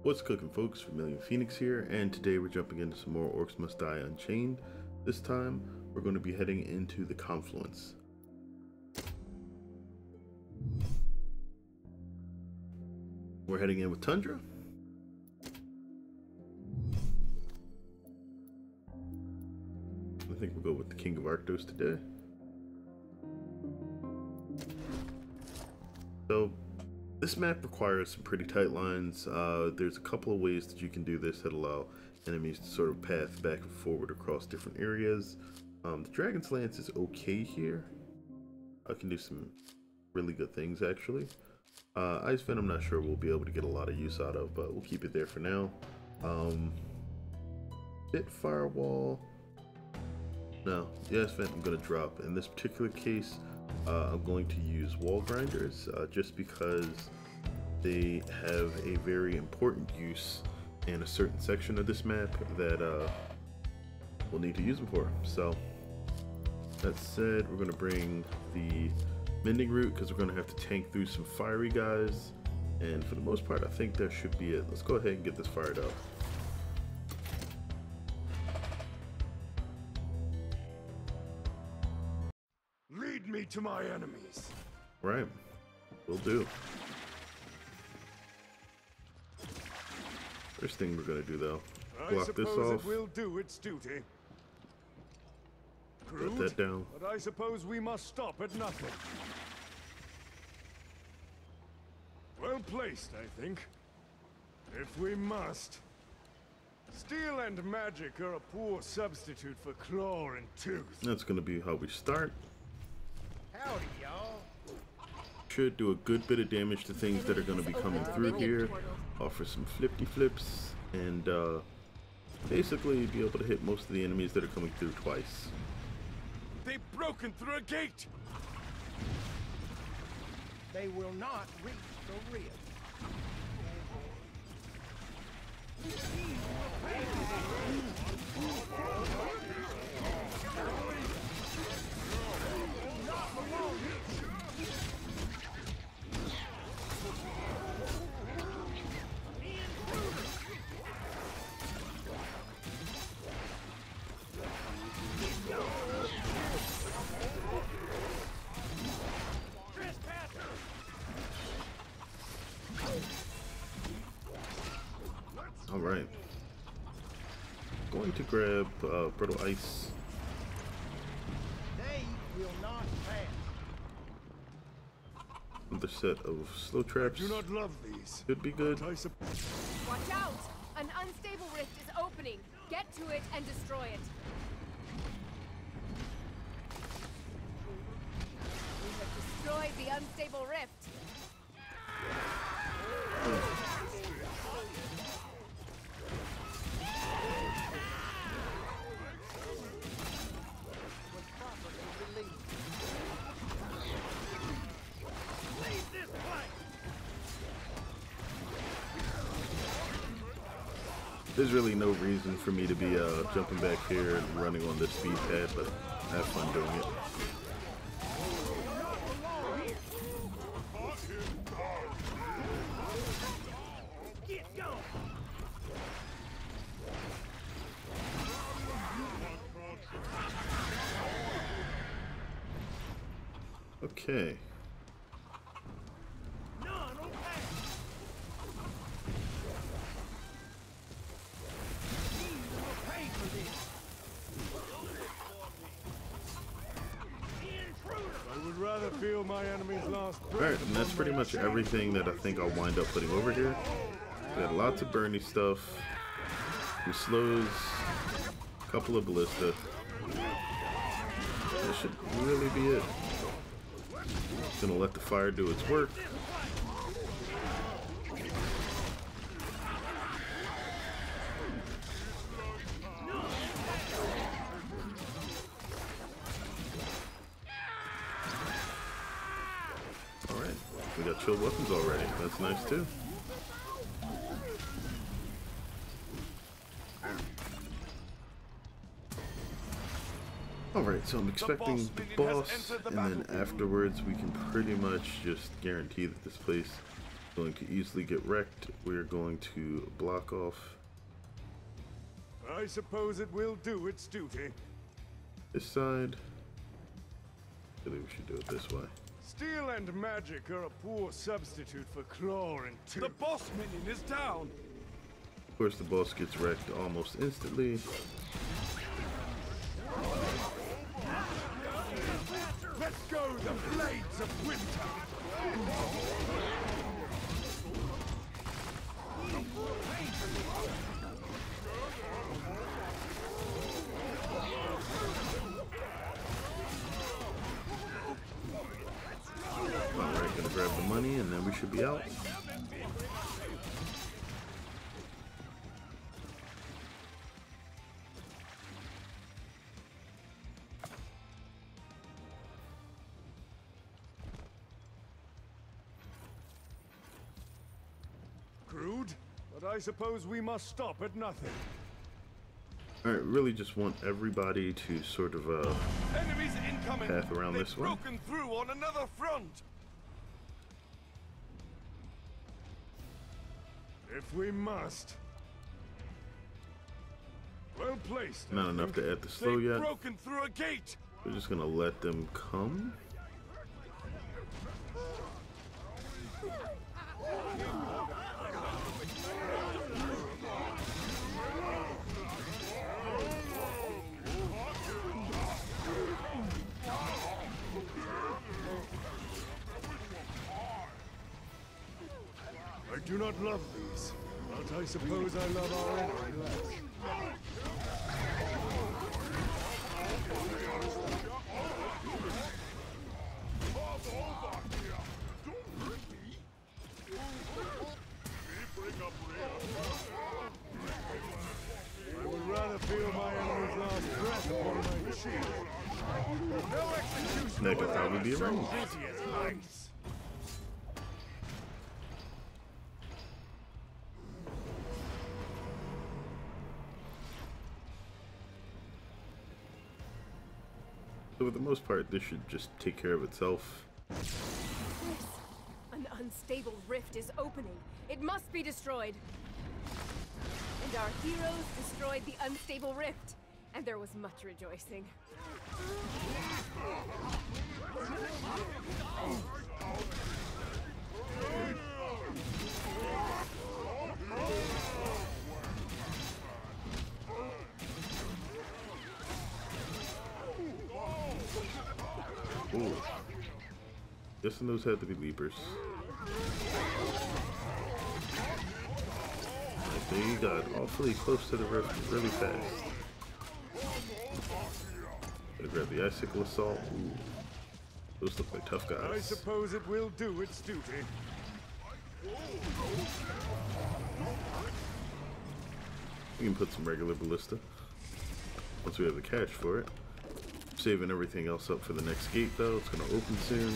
What's cooking, folks? Vermillion Phoenix here, and today we're jumping into some more Orcs Must Die Unchained. This time, we're going to be heading into the Confluence. We're heading in with Tundra. I think we'll go with the King of Arctos today. So, this map requires some pretty tight lines. There's a couple of ways that you can do this that allow enemies to sort of path back and forward across different areas. The Dragon's Lance is okay here. I can do some really good things, actually. Ice Venom, I'm not sure we'll be able to get a lot of use out of, but we'll keep it there for now. Bit Firewall. No, the Ice Venom I'm going to drop. In this particular case, I'm going to use Wall Grinders just because they have a very important use in a certain section of this map that we'll need to use them for. So, that said, we're going to bring the Mending Root because we're going to have to tank through some fiery guys. And for the most part, I think that should be it. Let's go ahead and get this fired up. Lead me to my enemies. Right, will do. First thing we're gonna do though, block this off. It will do its duty. Put that down. But I suppose we must stop at nothing. Well placed, I think. If we must. Steel and magic are a poor substitute for claw and tooth. That's gonna be how we start. Howdy, y'all. Should do a good bit of damage to things that are going to be coming through here. Offer some flippy flips and basically be able to hit most of the enemies that are coming through twice. They've broken through a gate. They will not reach the rift. All right. Going to grab Brittle Ice. They will not pass. Another set of slow traps. I do not love these. Could be good. Watch out! An unstable rift is opening. Get to it and destroy it. We have destroyed the unstable rift. There's really no reason for me to be jumping back here and running on this speed pad, but I have fun doing it. Okay. I would rather feel my enemy's last breath. Alright, and that's pretty much everything that I think I'll wind up putting over here. Got lots of burny stuff, some slows, a couple of ballista. That should really be it. Just gonna let the fire do its work. Alright, we got chilled weapons already. That's nice too. Alright, so I'm expecting the boss, and then afterwards we can pretty much just guarantee that this place going to easily get wrecked. We're going to block off I suppose it will do its duty. this side. I believe we should do it this way. Steel and magic are a poor substitute for clawing too. The boss minion is down! Of course, the boss gets wrecked almost instantly. Let's go, the blades of winter! Alright, gonna grab the money and then we should be out. Crude, but I suppose we must stop at nothing. Alright, really just want everybody to sort of Enemies incoming! path around They've this way. broken through on another front! If we must. Well placed. I Not enough think. to add the slow They've yet. broken through a gate! We're just gonna let them come. I do not love these, but I suppose I love our enemy less. I would rather feel my enemy's last breath upon my cheek. No execution That could probably be so arranged. busy as mice. So for the most part, this should just take care of itself. An unstable rift is opening. It must be destroyed. And our heroes destroyed the unstable rift. And there was much rejoicing. Ooh. Guessing those had to be leapers. They got awfully close to the rift really fast. Gonna grab the icicle assault. Ooh. Those look like tough I guys. suppose it will do its duty. We can put some regular ballista once we have the cash for it. Saving everything else up for the next gate though. It's gonna open soon.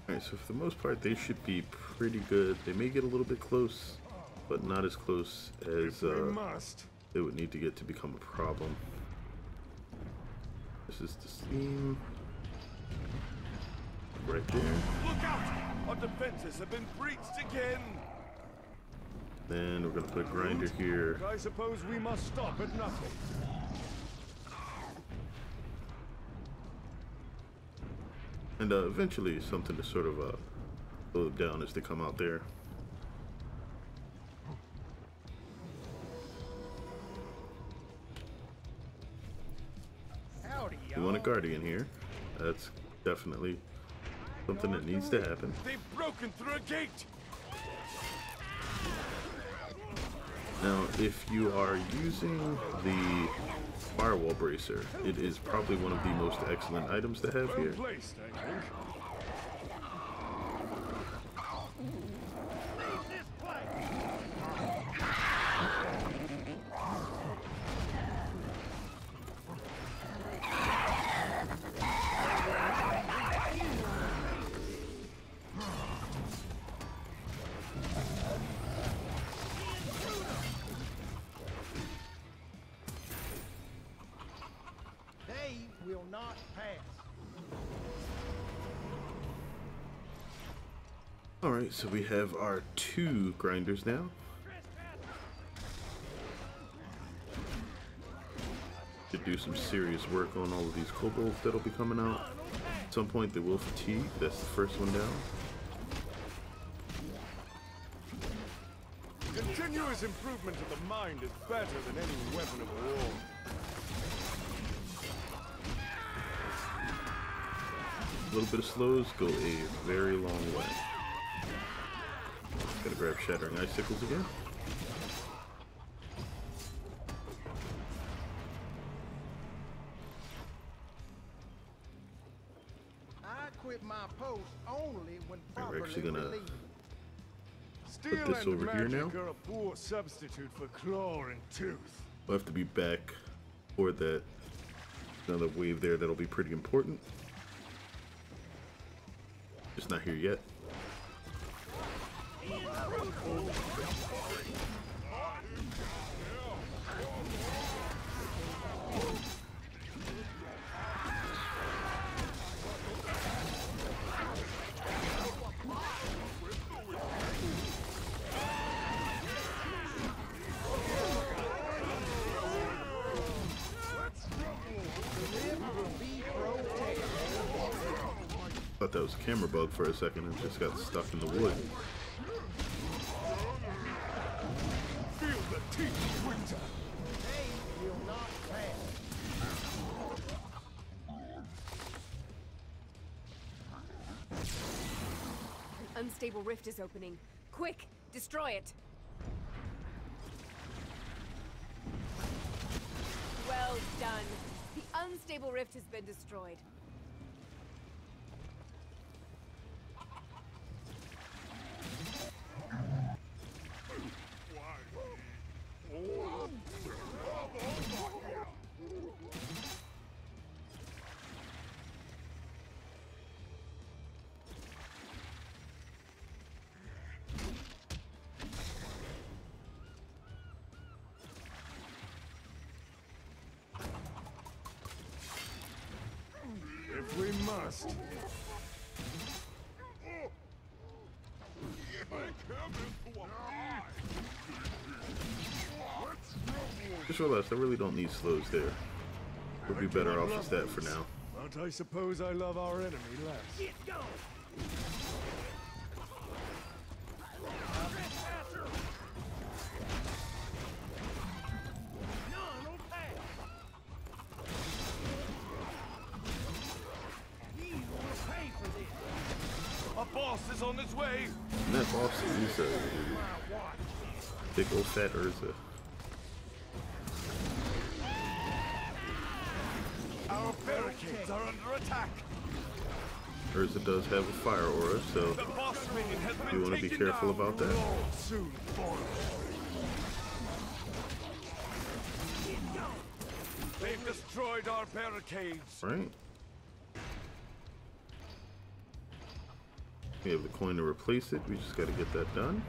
Alright, so for the most part, they should be pretty good. They may get a little bit close, but not as close as We must. they would need to get to become a problem. This is the steam. Right there. Look out! Our defenses have been breached again! Then we're gonna put a grinder here. I suppose we must stop at nothing. And eventually something to sort of slow them down as they come out there. Howdy, We y'all. want a guardian here. That's definitely something that needs to happen. They've broken through a gate! Now, if you are using the firewall bracer, it is probably one of the most excellent items to have here. Well placed, I think. Will not pass. Alright, so we have our 2 grinders now. Should do some serious work on all of these kobolds that'll be coming out. At some point they will fatigue. That's the first one down. Continuous improvement of the mind is better than any weapon of war. A little bit of slows go a very long way. Gotta grab Shattering Icicles again. I quit my post only when We're properly actually gonna relieved. Steel this and over here magic now. are a poor substitute for claw and tooth. We'll have to be back for that another wave there that'll be pretty important. Just not here yet. Thought that was a camera bug for a second and just got stuck in the wood. Feel the teeth of winter. They will not pass. An unstable rift is opening. Quick, destroy it. Well done. The unstable rift has been destroyed. If we must. Just realized I really don't need slows there. We'll be better off as that for now. But I suppose I love our enemy less. Our boss is on his way. And that boss is a big old fat Urza. Our barricades are under attack. Urza does have a fire aura, so The boss minion has been you want to be taken careful down. about that. Soon fall. They've destroyed our barricades. Right? We have the coin to replace it. We just got to get that done.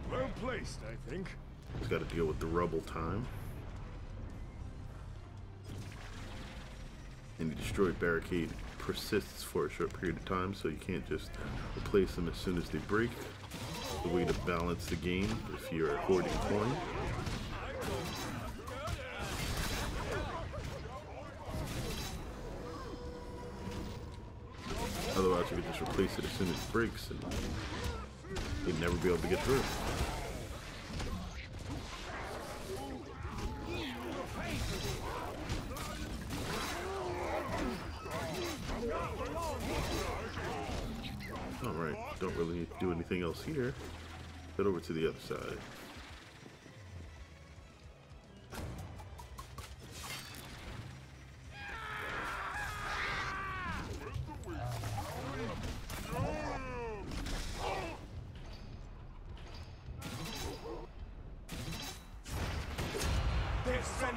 Well placed, I think. Just got to deal with the rubble time. And the destroyed barricade persists for a short period of time, so you can't just replace them as soon as they break. The way to balance the game if you're hoarding coin. Otherwise, you could just replace it as soon as it breaks, and you'd never be able to get through it. Alright, don't really do anything else here. Head over to the other side.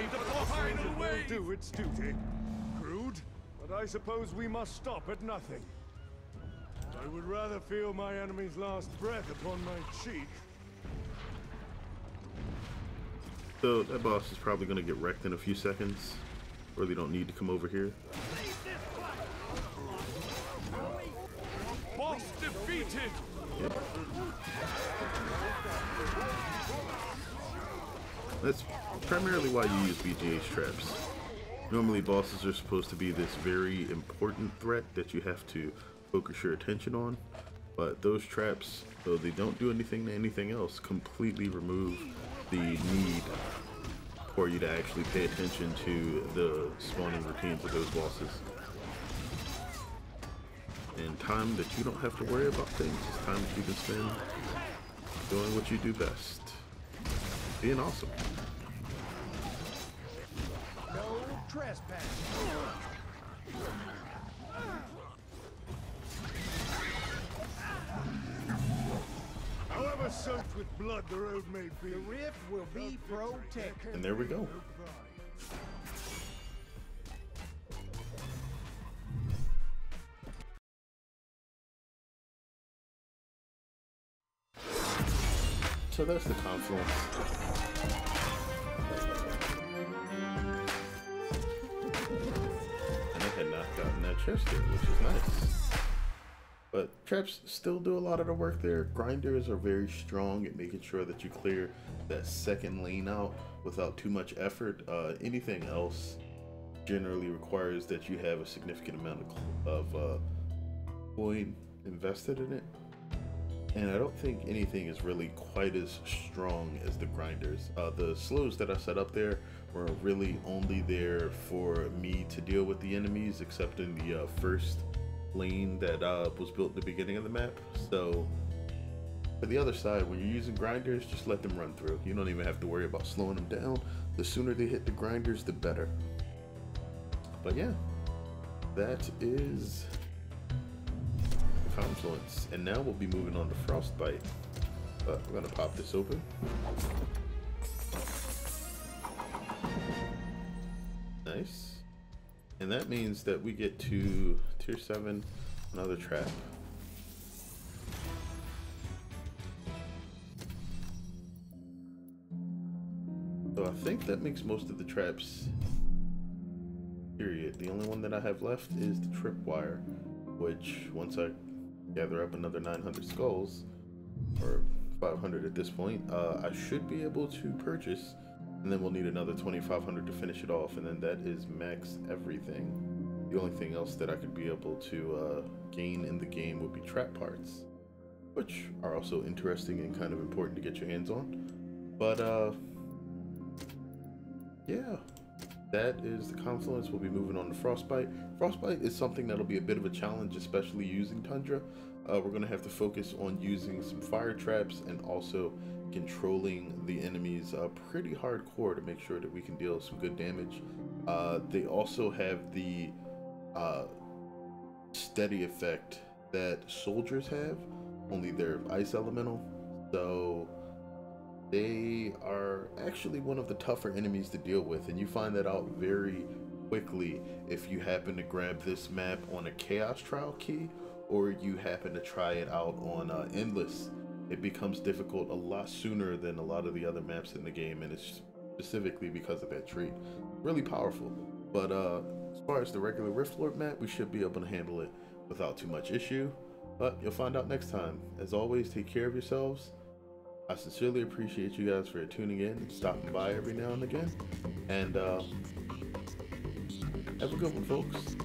need the final will wave! do its duty. Crude, but I suppose we must stop at nothing. I would rather feel my enemy's last breath upon my cheek. So that boss is probably going to get wrecked in a few seconds. Really don't need to come over here. Boss defeated! Yep. That's primarily why you use BGH traps. Normally bosses are supposed to be this very important threat that you have to focus your attention on, but those traps, though they don't do anything to anything else, completely remove the need for you to actually pay attention to the spawning routines of those bosses. And time that you don't have to worry about things is time that you can spend doing what you do best. Being awesome. No trespass. However soaked with blood the road may be, The rift will be protected. And there we go. So that's the Confluence. And I had not gotten that chest yet, which is nice. But traps still do a lot of the work there. Grinders are very strong at making sure that you clear that second lane out without too much effort. Anything else generally requires that you have a significant amount of coin invested in it. And I don't think anything is really quite as strong as the grinders. The slows that I set up there were really only there for me to deal with the enemies, except in the first lane that was built at the beginning of the map. So for the other side, when you're using grinders, just let them run through. You don't even have to worry about slowing them down. The sooner they hit the grinders, the better. But yeah, that is Confluence, and now we'll be moving on to Frostbite. But we're gonna pop this open. Nice. And that means that we get to tier 7, another trap. So I think that makes most of the traps, period. The only one that I have left is the tripwire, which once I gather up another 900 skulls, or 500 at this point, I should be able to purchase, and then we'll need another 2,500 to finish it off, and then that is max everything. The only thing else that I could be able to gain in the game would be trap parts, which are also interesting and kind of important to get your hands on. But yeah, that is the Confluence. We'll be moving on to Frostbite. Frostbite is something that'll be a bit of a challenge, especially using Tundra. We're going to have to focus on using some fire traps and also controlling the enemies pretty hardcore to make sure that we can deal some good damage. They also have the steady effect that soldiers have, only they're ice elemental. So they are actually one of the tougher enemies to deal with, and you find that out very quickly if you happen to grab this map on a Chaos Trial key, or you happen to try it out on Endless. It becomes difficult a lot sooner than a lot of the other maps in the game, and it's specifically because of that trait. Really powerful. But as far as the regular Rift Lord map, we should be able to handle it without too much issue. But you'll find out next time. As always, take care of yourselves. I sincerely appreciate you guys for tuning in and stopping by every now and again. And have a good one, folks.